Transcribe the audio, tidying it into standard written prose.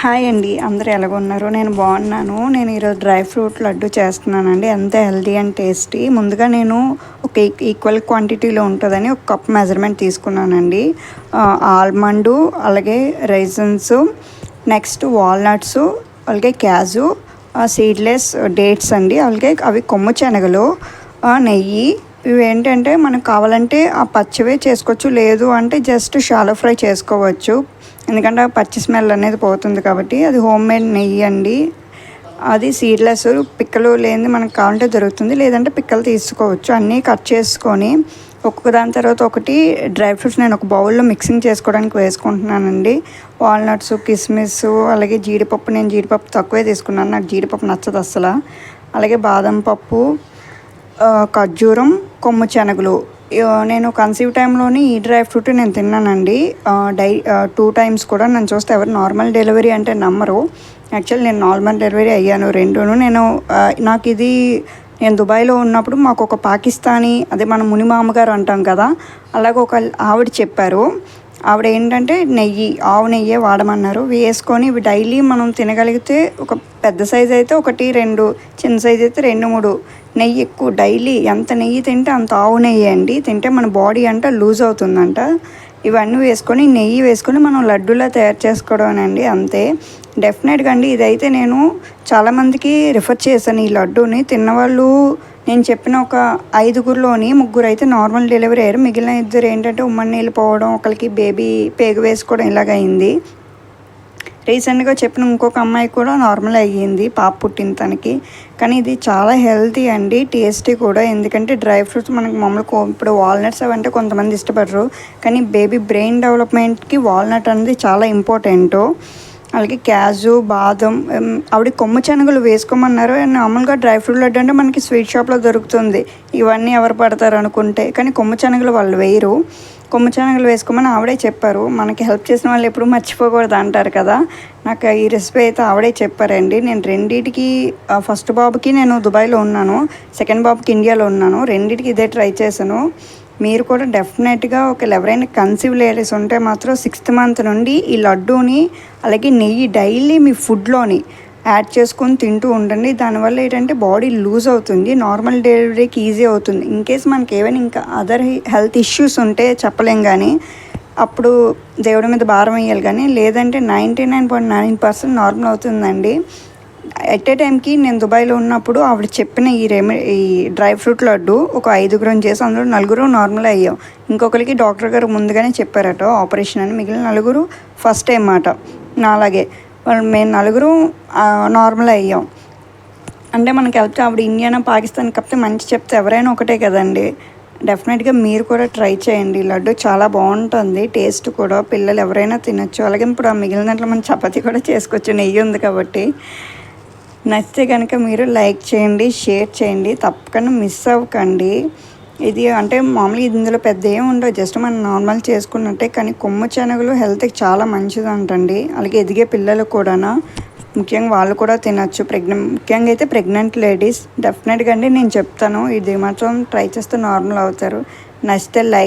Hi అండి, అందరూ ఎలాగున్నారు? నేను బాగున్నాను. నేను ఈరోజు డ్రై ఫ్రూట్ లడ్డు చేస్తున్నానండి. ఎంత హెల్తీ అండ్ టేస్టీ. ముందుగా నేను ఒక ఈక్వల్ క్వాంటిటీలో ఉంటుందని ఒక కప్ మెజర్మెంట్ తీసుకున్నానండి. ఆల్మండు, అలాగే రైజన్స్, నెక్స్ట్ వాల్నట్స్, అలాగే క్యాజు, సీడ్లెస్ డేట్స్ అండి, అలాగే అవి కొమ్ము శనగలు, నెయ్యి. ఇవి ఏంటంటే మనకు కావాలంటే ఆ పచ్చివే చేసుకోవచ్చు, లేదు అంటే జస్ట్ షాలో ఫ్రై చేసుకోవచ్చు. ఎందుకంటే ఆ పచ్చి స్మెల్ అనేది పోతుంది కాబట్టి. అది హోమ్ మేడ్ నెయ్యి అండి. అది సీడ్లెస్, పిక్కలు లేనిది మనకు కావాలంటే దొరుకుతుంది, లేదంటే పిక్కలు తీసుకోవచ్చు. అన్నీ కట్ చేసుకొని ఒక్కొక్క దాని తర్వాత ఒకటి డ్రై ఫ్రూట్స్ నేను ఒక బౌల్లో మిక్సింగ్ చేసుకోవడానికి వేసుకుంటున్నానండి. వాల్నట్స్, కిస్మిస్, అలాగే జీడిపప్పు. నేను జీడిపప్పు తక్కువే తీసుకున్నాను, నాకు జీడిపప్పు నచ్చదు అసలు. అలాగే బాదం పప్పు, ఖర్జూరం, కొమ్ము శనగలు. నేను కన్సీవ్ టైంలోని ఈ డ్రై ఫ్రూట్ నేను తిన్నానండి. 2 టైమ్స్ కూడా. నన్ను చూస్తే ఎవరు నార్మల్ డెలివరీ అంటే నమ్మరు. యాక్చువల్లీ నేను నార్మల్ డెలివరీ అయ్యాను రెండును. నాకు ఇది నేను దుబాయ్లో ఉన్నప్పుడు మాకు ఒక పాకిస్తానీ, అదే మన ముని మామగారు అంటాం కదా, అలాగే ఒక ఆవిడ చెప్పారు. ఆవిడ ఏంటంటే ఆవు నెయ్యే వాడమన్నారు. వేసుకొని ఇవి డైలీ మనం తినగలిగితే ఒక పెద్ద సైజు అయితే 1, 2, చిన్న సైజు అయితే 2, 3 నెయ్యి ఎక్కువ డైలీ ఎంత నెయ్యి తింటే అంత ఆవు నెయ్యి అండి. తింటే మన బాడీ అంట లూజ్ అవుతుందంట. ఇవన్నీ వేసుకొని నెయ్యి వేసుకొని మనం లడ్డూలా తయారు చేసుకోవడం అండి, అంతే. డెఫినెట్గా అండి, ఇదైతే నేను చాలామందికి రిఫర్ చేశాను ఈ లడ్డూని. తిన్నవాళ్ళు నేను చెప్పిన ఒక 5గురిలోని 3 అయితే నార్మల్ డెలివరీ అయ్యారు. మిగిలిన 2 ఏంటంటే ఉమ్మడి నీళ్ళు పోవడం, ఒకరికి బేబీ పేగు వేసుకోవడం ఇలాగ అయింది. రీసెంట్గా చెప్పిన ఇంకొక అమ్మాయి కూడా నార్మల్ అయ్యింది, పాప పుట్టిన తనకి. కానీ ఇది చాలా హెల్తీ అండి, టేస్టీ కూడా. ఎందుకంటే డ్రై ఫ్రూట్స్ మనకి మామూలుగా ఇప్పుడు వాల్నట్స్ అవంటే కొంతమంది ఇష్టపడరు, కానీ బేబీ బ్రెయిన్ డెవలప్మెంట్కి వాల్నట్ అనేది చాలా ఇంపార్టెంటు. అలాగే క్యాజు, బాదం, ఆవిడ కొమ్ము శనగలు వేసుకోమన్నారు. మామూలుగా డ్రై ఫ్రూట్ లడ్డు అంటే మనకి స్వీట్ షాప్లో దొరుకుతుంది, ఇవన్నీ ఎవరు పడతారు అనుకుంటే. కానీ కొమ్ము శనగలు వాళ్ళు వేయరు. కొమ్ము శనగలు వేసుకోమని ఆవిడే చెప్పారు. మనకి హెల్ప్ చేసిన వాళ్ళు ఎప్పుడు మర్చిపోకూడదు అంటారు కదా. నాకు ఈ రెసిపీ అయితే ఆవిడే చెప్పారండి. నేను రెండింటికి, ఫస్ట్ బాబుకి నేను దుబాయ్లో ఉన్నాను, సెకండ్ బాబుకి ఇండియాలో ఉన్నాను. రెండింటికి ఇదే ట్రై చేశాను. మీరు కూడా డెఫినెట్గా ఎవరైనా కన్సీవ్ లేడీస్ ఉంటే మాత్రం 6th మంత్ నుండి ఈ లడ్డూని, అలాగే నెయ్యి డైలీ మీ ఫుడ్లోని యాడ్ చేసుకొని తింటూ ఉండండి. దానివల్ల ఏంటంటే బాడీ లూజ్ అవుతుంది, నార్మల్ డెలివరీకి ఈజీ అవుతుంది. ఇన్కేస్ మనకి ఏమైనా ఇంకా అదర్ హెల్త్ ఇష్యూస్ ఉంటే చెప్పలేం, కానీ అప్పుడు దేవుడి మీద భారం వేయాలి. కానీ లేదంటే 99.9% నార్మల్ అవుతుందండి. ఎట్ ఏ టైంకి నేను దుబాయ్లో ఉన్నప్పుడు ఆవిడ చెప్పిన ఈ డ్రై ఫ్రూట్ లడ్డు ఒక 5గురం చేసి అందులో 4 నార్మల్ అయ్యాం. ఇంకొకరికి డాక్టర్ గారు ముందుగానే చెప్పారట ఆపరేషన్ అని. మిగిలిన 4 ఫస్ట్ టైం మాట నాలాగే. మేము 4 నార్మల్ అయ్యాం. అంటే మనకి వెళ్తే ఆవిడ ఇండియానా పాకిస్తాన్ కాకపోతే మంచి చెప్తే ఎవరైనా ఒకటే కదండి. డెఫినెట్గా మీరు కూడా ట్రై చేయండి. లడ్డు చాలా బాగుంటుంది, టేస్ట్ కూడా. పిల్లలు ఎవరైనా తినచ్చు. అలాగే ఇప్పుడు ఆ మిగిలిన దాంట్లో మనం చపాతీ కూడా చేసుకోవచ్చు, నెయ్యి ఉంది కాబట్టి. నచ్చితే కనుక మీరు లైక్ చేయండి, షేర్ చేయండి, తప్పకుండా మిస్ అవ్వకండి. ఇది అంటే మామూలుగా ఇందులో పెద్ద ఏమి ఉండవు, జస్ట్ మనం నార్మల్ చేసుకున్నట్టే. కానీ కొమ్ము శనగలు హెల్త్కి చాలా మంచిది అంటండి. అలాగే ఎదిగే పిల్లలు కూడా, ముఖ్యంగా వాళ్ళు కూడా తినచ్చు. ముఖ్యంగా అయితే ప్రెగ్నెంట్ లేడీస్ డెఫినెట్గా అండి నేను చెప్తాను, ఇది మాత్రం ట్రై చేస్తే నార్మల్ అవుతారు. నచ్చితే లైక్